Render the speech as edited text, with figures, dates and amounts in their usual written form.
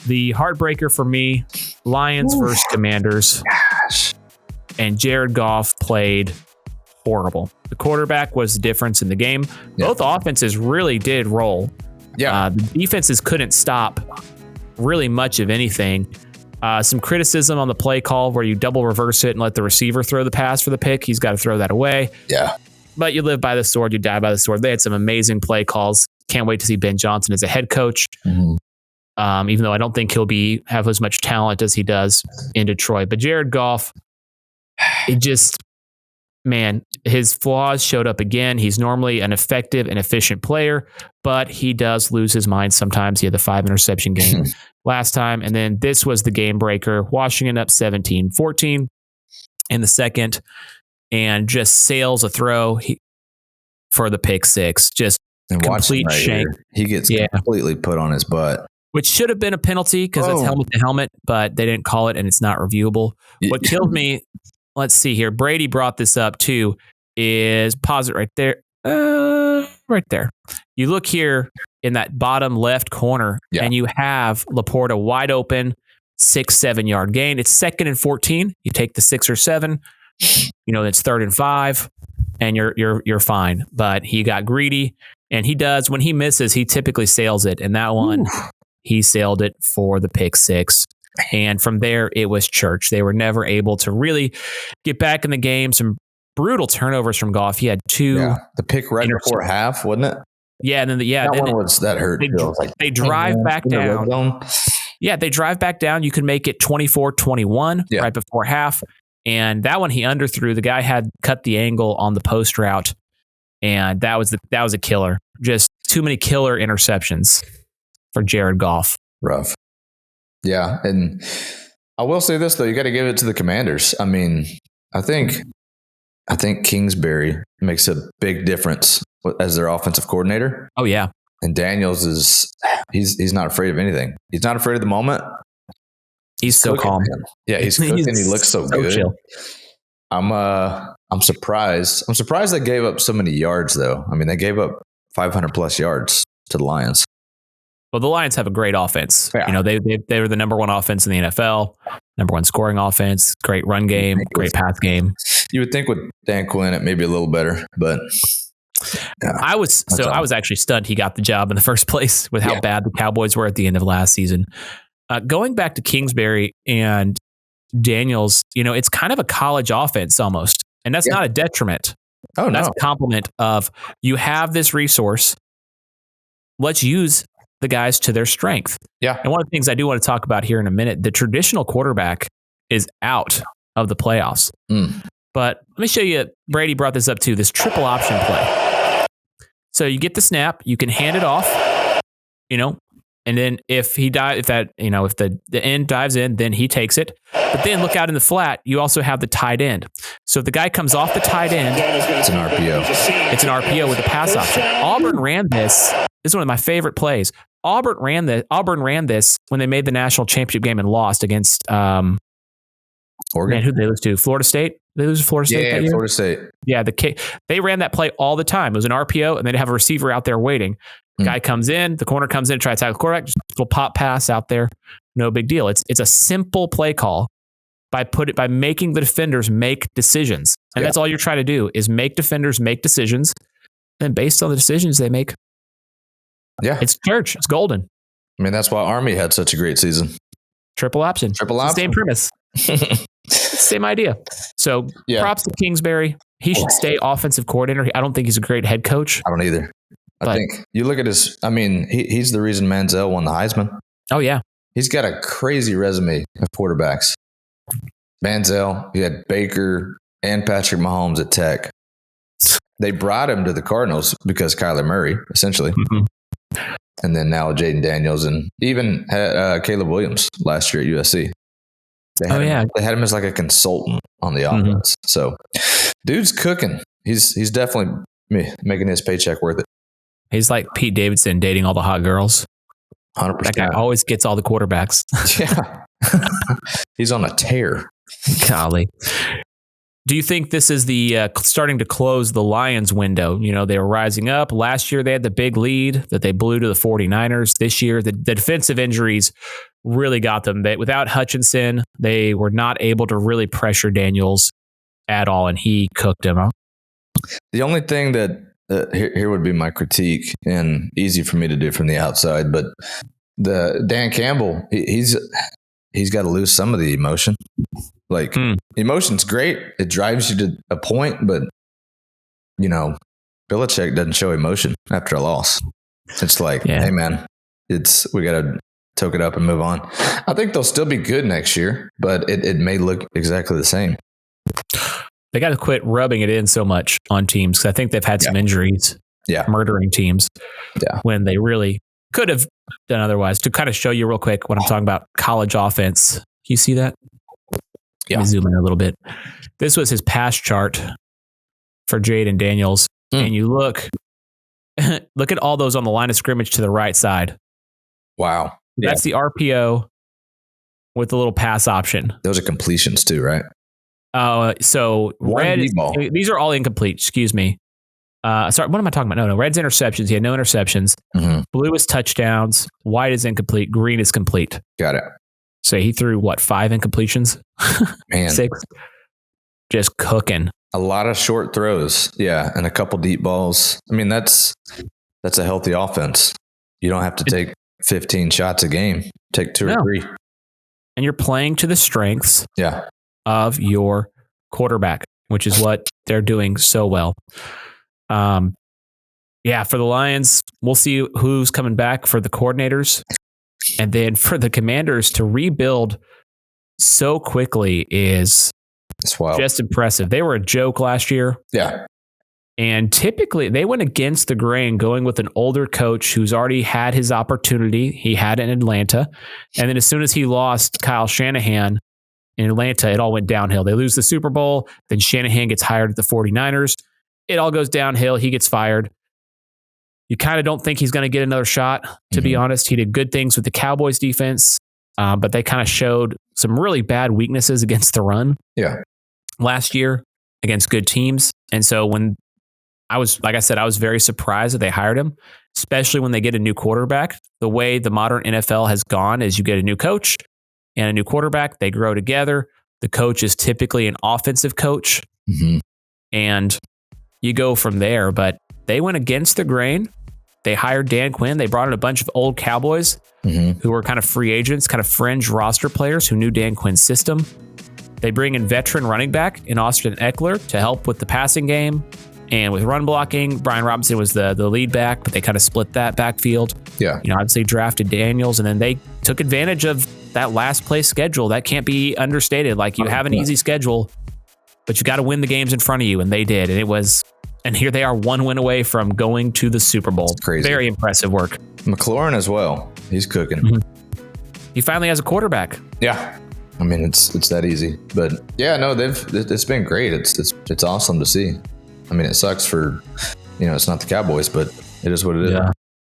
The heartbreaker for me, Lions versus Commanders. Gosh. And Jared Goff played horrible. The quarterback was the difference in the game. Yeah. Both offenses really did roll. Yeah. The defenses couldn't stop really much of anything. Some criticism on the play call where you double reverse it and let the receiver throw the pass for the pick. He's got to throw that away. Yeah. But you live by the sword, you die by the sword. They had some amazing play calls. Can't wait to see Ben Johnson as a head coach. Mm-hmm. Even though I don't think he'll have as much talent as he does in Detroit. But Jared Goff, his flaws showed up again. He's normally an effective and efficient player, but he does lose his mind sometimes. He had the 5 interception game last time. And then this was the game breaker. Washington up 17-14 in the second and just sails a throw for the pick six. Just complete shank. He gets completely put on his butt. Which should have been a penalty because it's helmet to helmet, but they didn't call it and it's not reviewable. What killed me, let's see here. Brady brought this up too, is pause it right there. Right there. You look here in that bottom left corner and you have Laporta wide open, 6-7 yard gain. It's 2nd and 14. You take the 6 or 7, it's 3rd and 5 and you're fine. But he got greedy and he does, when he misses, he typically sails it. And that one, he sailed it for the pick six. And from there, it was church. They were never able to really get back in the game. Some brutal turnovers from Goff. He had 2. Yeah, the pick right before half, wasn't it? Yeah, and then that hurt. They drive back down. Yeah, they drive back down. You can make it 24-21 right before half. And that one he underthrew. The guy had cut the angle on the post route, and that was a killer. Just too many killer interceptions for Jared Goff. Rough. Yeah, and I will say this though, you got to give it to the Commanders. I mean, I think Kingsbury makes a big difference as their offensive coordinator. Oh yeah, and Daniels he's not afraid of anything. He's not afraid of the moment. He's so calm. Yeah, he's cooking. He looks so good. Chill. I'm surprised. I'm surprised they gave up so many yards though. I mean, they gave up 500 plus yards to the Lions. Well, the Lions have a great offense. Yeah. They were the number 1 offense in the NFL, number 1 scoring offense, great run game, great pass game. You would think with Dan Quinn it may be a little better, but I was actually stunned he got the job in the first place with how bad the Cowboys were at the end of last season. Going back to Kingsbury and Daniels, it's kind of a college offense almost, and that's not a detriment. Oh, that's a compliment of you have this resource. Let's use the guys to their strength. Yeah. And one of the things I do want to talk about here in a minute, the traditional quarterback is out of the playoffs. But let me show you, Brady brought this up too, this triple option play. So you get the snap, you can hand it off, and then if the end dives in, then he takes it. But then look out in the flat, you also have the tight end. So if the guy comes off the tight end, it's an RPO. It's an RPO with a pass option. Auburn ran this. This is one of my favorite plays. Auburn ran this when they made the national championship game and lost against Oregon. Man, who did they lose to? Florida State? They lose to Florida State that year? Florida State. Yeah, they ran that play all the time. It was an RPO, and they'd have a receiver out there waiting. Guy comes in, the corner comes in, try to tackle the quarterback, just a little pop pass out there. No big deal. It's a simple play call by making the defenders make decisions. And that's all you're trying to do is make defenders make decisions. And based on the decisions they make, it's church. It's golden. I mean, that's why Army had such a great season. Triple option. Same premise. Same idea. So props to Kingsbury. He should stay offensive coordinator. I don't think he's a great head coach. I don't either. I think you look at he's the reason Manziel won the Heisman. Oh, yeah. He's got a crazy resume of quarterbacks. Manziel, you had Baker and Patrick Mahomes at Tech. They brought him to the Cardinals because Kyler Murray, essentially. Mm-hmm. And then now Jayden Daniels and even had Caleb Williams last year at USC. They had him as like a consultant on the offense. So, dude's cooking. He's definitely making his paycheck worth it. He's like Pete Davidson dating all the hot girls. 100%. That guy always gets all the quarterbacks. Yeah. He's on a tear. Golly. Do you think this is the starting to close the Lions window? They were rising up. Last year, they had the big lead that they blew to the 49ers. This year, the defensive injuries really got them. Without Hutchinson, they were not able to really pressure Daniels at all, and he cooked him. The only thing that here would be my critique, and easy for me to do from the outside, but the Dan Campbell, he's got to lose some of the emotion. Like emotion's great; it drives you to a point, but Belichick doesn't show emotion after a loss. It's like, hey man, we got to toke it up and move on. I think they'll still be good next year, but it may look exactly the same. They got to quit rubbing it in so much on teams, because I think they've had some injuries, murdering teams when they really could have done otherwise. To kind of show you real quick what I'm talking about, college offense. You see that? Let me zoom in a little bit. This was his pass chart for Jayden Daniels. And you look at all those on the line of scrimmage to the right side. Wow. That's the RPO with the little pass option. Those are completions too, right? So red, these are all incomplete. Excuse me. Sorry, what am I talking about? No, red's interceptions. He had no interceptions. Blue is touchdowns. White is incomplete. Green is complete. Got it. So he threw 5 incompletions? Man. 6. Just cooking. A lot of short throws. Yeah. And a couple deep balls. I mean, that's a healthy offense. You don't have to take 15 shots a game. Take 2 or 3. And you're playing to the strengths of your quarterback, which is what they're doing so well. For the Lions, we'll see who's coming back for the coordinators. And then for the Commanders to rebuild so quickly is just impressive. They were a joke last year. Yeah. And typically they went against the grain, going with an older coach who's already had his opportunity. He had it in Atlanta. And then as soon as he lost Kyle Shanahan in Atlanta, it all went downhill. They lose the Super Bowl. Then Shanahan gets hired at the 49ers. It all goes downhill. He gets fired. You kind of don't think he's going to get another shot, to be honest. He did good things with the Cowboys defense, but they kind of showed some really bad weaknesses against the run last year against good teams. And so when I was very surprised that they hired him, especially when they get a new quarterback. The way the modern NFL has gone is you get a new coach and a new quarterback. They grow together. The coach is typically an offensive coach, and you go from there. But they went against the grain. They hired Dan Quinn. They brought in a bunch of old Cowboys who were kind of free agents, kind of fringe roster players who knew Dan Quinn's system. They bring in veteran running back in Austin Eckler to help with the passing game and with run blocking. Brian Robinson was the lead back, but they kind of split that backfield. Yeah. I'd say drafted Daniels, and then they took advantage of that last place schedule. That can't be understated. Like, you have an easy schedule, but you got to win the games in front of you, and they did. And here they are, 1 win away from going to the Super Bowl. It's crazy. Very impressive work. McLaurin as well. He's cooking. He finally has a quarterback. Yeah. I mean, it's that easy. But yeah, no, it's been great. It's awesome to see. I mean, it sucks for, it's not the Cowboys, but it is what it is. Yeah.